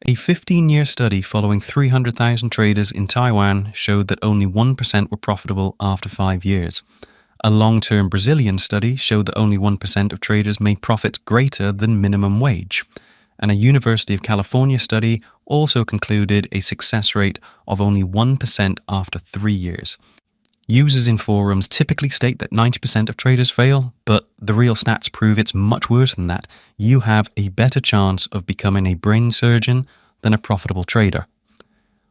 A 15-year study following 300,000 traders in Taiwan showed that only 1% were profitable after 5 years. A long-term Brazilian study showed that only 1% of traders made profits greater than minimum wage. And a University of California study also concluded a success rate of only 1% after 3 years. Users in forums typically state that 90% of traders fail, but the real stats prove it's much worse than that. You have a better chance of becoming a brain surgeon than a profitable trader.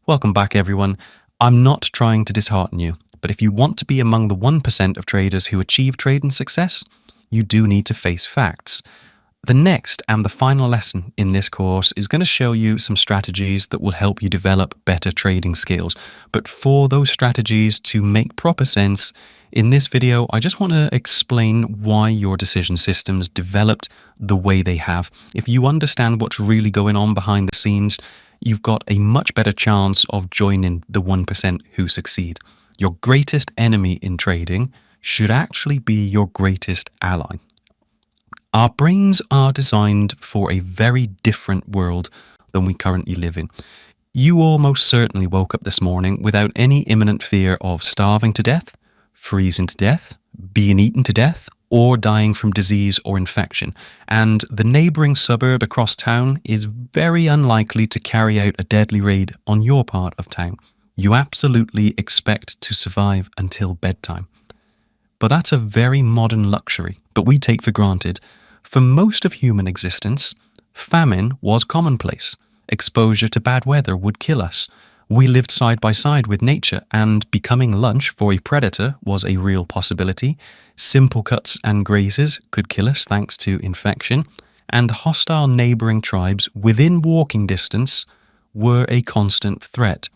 Welcome back, everyone. I'm not trying to dishearten you, but if you want to be among the 1% of traders who achieve trading success, you do need to face facts. The next and the final lesson in this course is going to show you some strategies that will help you develop better trading skills. But for those strategies to make proper sense, in this video, I just want to explain why your decision systems developed the way they have. If you understand what's really going on behind the scenes, you've got a much better chance of joining the 1% who succeed. Your greatest enemy in trading should actually be your greatest ally. Our brains are designed for a very different world than we currently live in. You almost certainly woke up this morning without any imminent fear of starving to death, freezing to death, being eaten to death, or dying from disease or infection. And the neighbouring suburb across town is very unlikely to carry out a deadly raid on your part of town. You absolutely expect to survive until bedtime. But that's a very modern luxury, but we take for granted. For most of human existence, famine was commonplace. Exposure to bad weather would kill us. We lived side by side with nature, and becoming lunch for a predator was a real possibility. Simple cuts and grazes could kill us thanks to infection, and hostile neighbouring tribes within walking distance were a constant threat.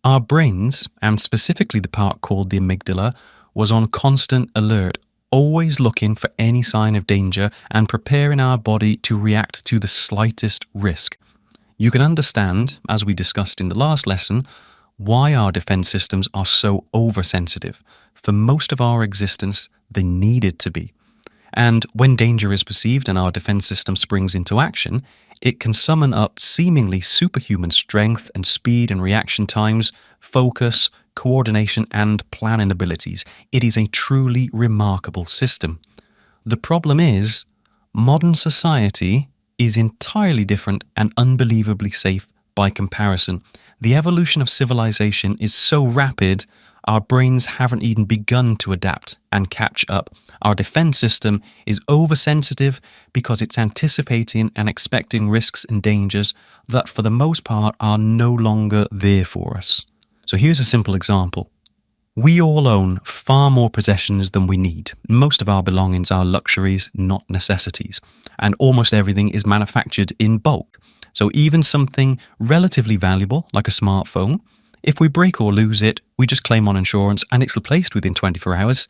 Our brains, and specifically the part called the amygdala, was on constant alert, always looking for any sign of danger and preparing our body to react to the slightest risk. You can understand, as we discussed in the last lesson, why our defense systems are so oversensitive. For most of our existence, they needed to be. And when danger is perceived and our defense system springs into action, it can summon up seemingly superhuman strength and speed and reaction times, focus, coordination, and planning abilities. It is a truly remarkable system. The problem is, modern society is entirely different and unbelievably safe by comparison. The evolution of civilization is so rapid, our brains haven't even begun to adapt and catch up. Our defense system is oversensitive because it's anticipating and expecting risks and dangers that for the most part are no longer there for us. So here's a simple example. We all own far more possessions than we need. Most of our belongings are luxuries, not necessities. And almost everything is manufactured in bulk. So even something relatively valuable, like a smartphone, if we break or lose it, we just claim on insurance and it's replaced within 24 hours.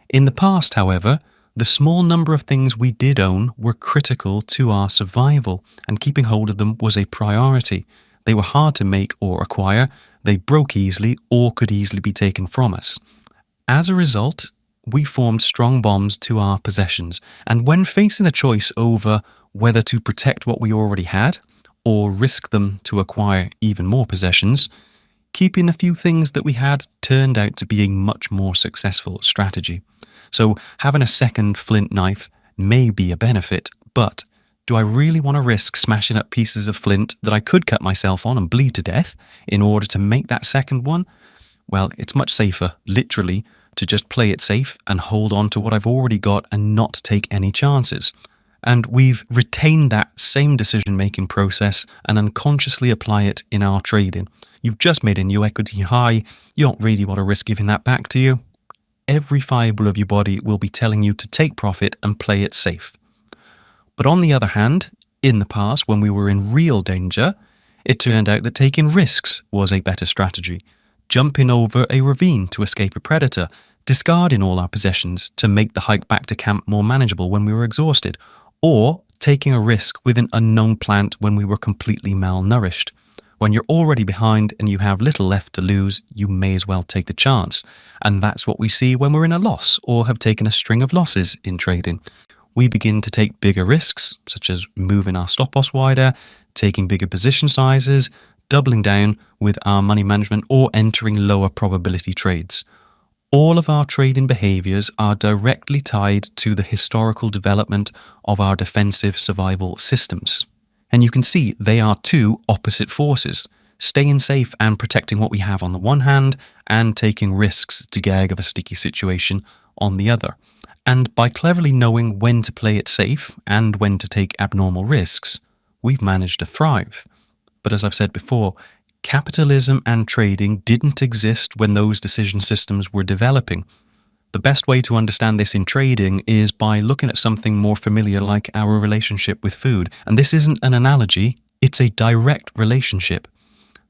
In the past, however, the small number of things we did own were critical to our survival, and keeping hold of them was a priority. They were hard to make or acquire. They broke easily or could easily be taken from us. As a result, we formed strong bonds to our possessions, and when facing the choice over whether to protect what we already had or risk them to acquire even more possessions, keeping a few things that we had turned out to be a much more successful strategy. So having a second flint knife may be a benefit, but do I really want to risk smashing up pieces of flint that I could cut myself on and bleed to death in order to make that second one? Well, it's much safer, literally, to just play it safe and hold on to what I've already got and not take any chances. And we've retained that same decision-making process and unconsciously apply it in our trading. You've just made a new equity high. You don't really want to risk giving that back, do you? Every fibre of your body will be telling you to take profit and play it safe. But on the other hand, in the past, when we were in real danger, it turned out that taking risks was a better strategy. Jumping over a ravine to escape a predator, discarding all our possessions to make the hike back to camp more manageable when we were exhausted, or taking a risk with an unknown plant when we were completely malnourished. When you're already behind and you have little left to lose, you may as well take the chance. And that's what we see when we're in a loss or have taken a string of losses in trading. we begin to take bigger risks, such as moving our stop loss wider, taking bigger position sizes, doubling down with our money management, or entering lower probability trades. All of our trading behaviors are directly tied to the historical development of our defensive survival systems. And you can see they are two opposite forces, staying safe and protecting what we have on the one hand, and taking risks to get out of a sticky situation on the other. And by cleverly knowing when to play it safe and when to take abnormal risks, we've managed to thrive. But as I've said before, capitalism and trading didn't exist when those decision systems were developing. The best way to understand this in trading is by looking at something more familiar like our relationship with food. And this isn't an analogy, it's a direct relationship.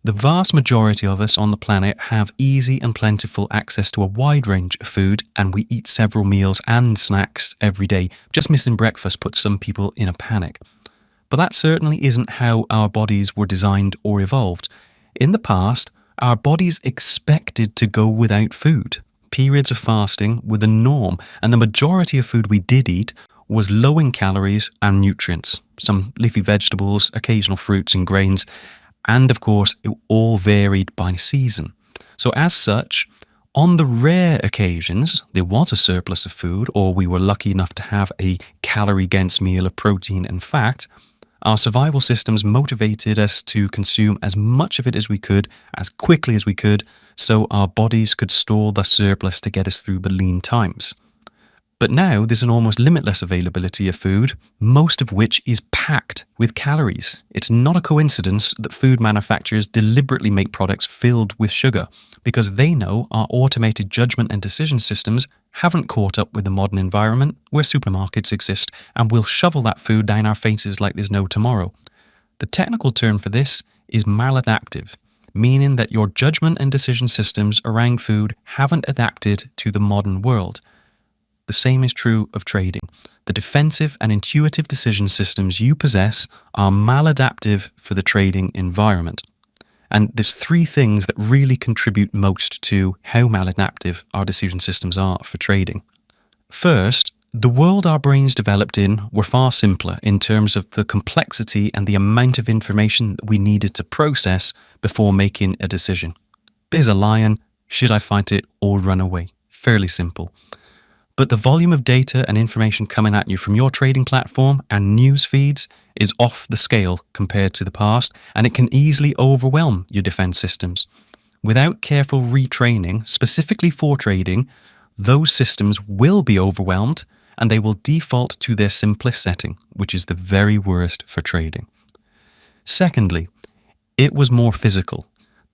The vast majority of us on the planet have easy and plentiful access to a wide range of food, and we eat several meals and snacks every day. Just missing breakfast puts some people in a panic. But that certainly isn't how our bodies were designed or evolved. In the past, our bodies expected to go without food. Periods of fasting were the norm, and the majority of food we did eat was low in calories and nutrients, some leafy vegetables, occasional fruits and grains, and of course, it all varied by season. So as such, on the rare occasions there was a surplus of food, or we were lucky enough to have a calorie-dense meal of protein and fat, our survival systems motivated us to consume as much of it as we could, as quickly as we could, so our bodies could store the surplus to get us through the lean times. But now there's an almost limitless availability of food, most of which is packed with calories. It's not a coincidence that food manufacturers deliberately make products filled with sugar, because they know our automated judgment and decision systems haven't caught up with the modern environment where supermarkets exist, and will shovel that food down our faces like there's no tomorrow. The technical term for this is maladaptive, meaning that your judgment and decision systems around food haven't adapted to the modern world. The same is true of trading. The defensive and intuitive decision systems you possess are maladaptive for the trading environment. And there's three things that really contribute most to how maladaptive our decision systems are for trading. First, the world our brains developed in were far simpler in terms of the complexity and the amount of information that we needed to process before making a decision. There's a lion, should I fight it or run away? Fairly simple. But the volume of data and information coming at you from your trading platform and news feeds is off the scale compared to the past, and it can easily overwhelm your defense systems. Without careful retraining, specifically for trading, those systems will be overwhelmed and they will default to their simplest setting, which is the very worst for trading. Secondly, it was more physical.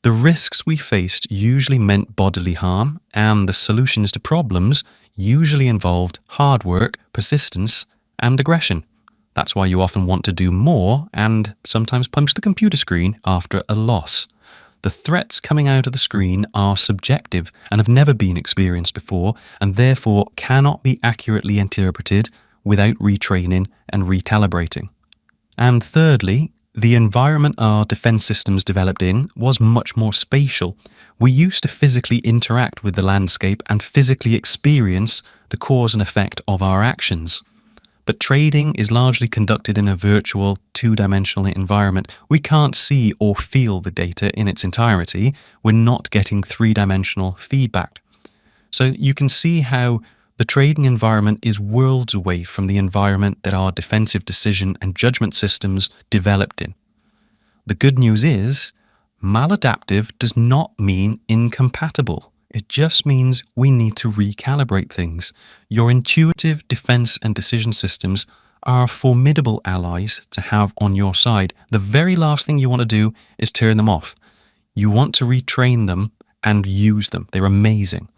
The risks we faced usually meant bodily harm, and the solutions to problems usually involved hard work, persistence, and aggression. That's why you often want to do more and sometimes punch the computer screen after a loss. The threats coming out of the screen are subjective and have never been experienced before, and therefore cannot be accurately interpreted without retraining and recalibrating. And thirdly, the environment our defense systems developed in was much more spatial. We used to physically interact with the landscape and physically experience the cause and effect of our actions. But trading is largely conducted in a virtual, two-dimensional environment. We can't see or feel the data in its entirety. We're not getting three-dimensional feedback. So you can see how the trading environment is worlds away from the environment that our defensive decision and judgment systems developed in. The good news is, maladaptive does not mean incompatible. It just means we need to recalibrate things. Your intuitive defense and decision systems are formidable allies to have on your side. The very last thing you want to do is turn them off. You want to retrain them and use them. They're amazing.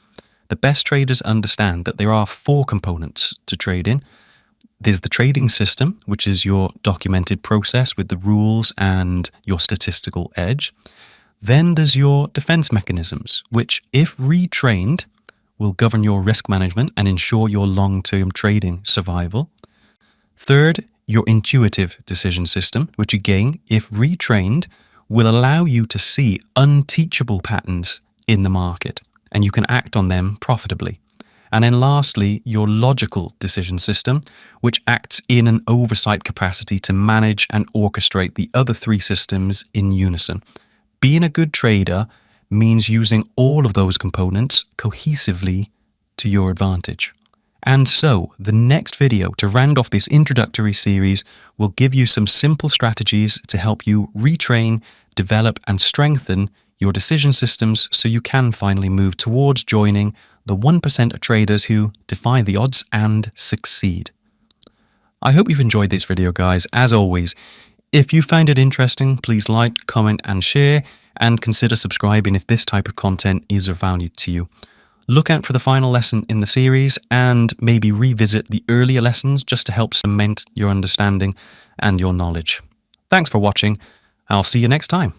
The best traders understand that there are four components to trading. There's the trading system, which is your documented process with the rules and your statistical edge. Then there's your defense mechanisms, which, if retrained, will govern your risk management and ensure your long-term trading survival. Third, your intuitive decision system, which again, if retrained, will allow you to see unteachable patterns in the market, and you can act on them profitably. And then lastly, your logical decision system, which acts in an oversight capacity to manage and orchestrate the other three systems in unison. Being a good trader means using all of those components cohesively to your advantage. And so, the next video to round off this introductory series will give you some simple strategies to help you retrain, develop, and strengthen your decision systems so you can finally move towards joining the 1% of traders who defy the odds and succeed. I hope you've enjoyed this video, guys. As always, if you found it interesting, please like, comment, and share, and consider subscribing if this type of content is of value to you. Look out for the final lesson in the series and maybe revisit the earlier lessons just to help cement your understanding and your knowledge. Thanks for watching. I'll see you next time.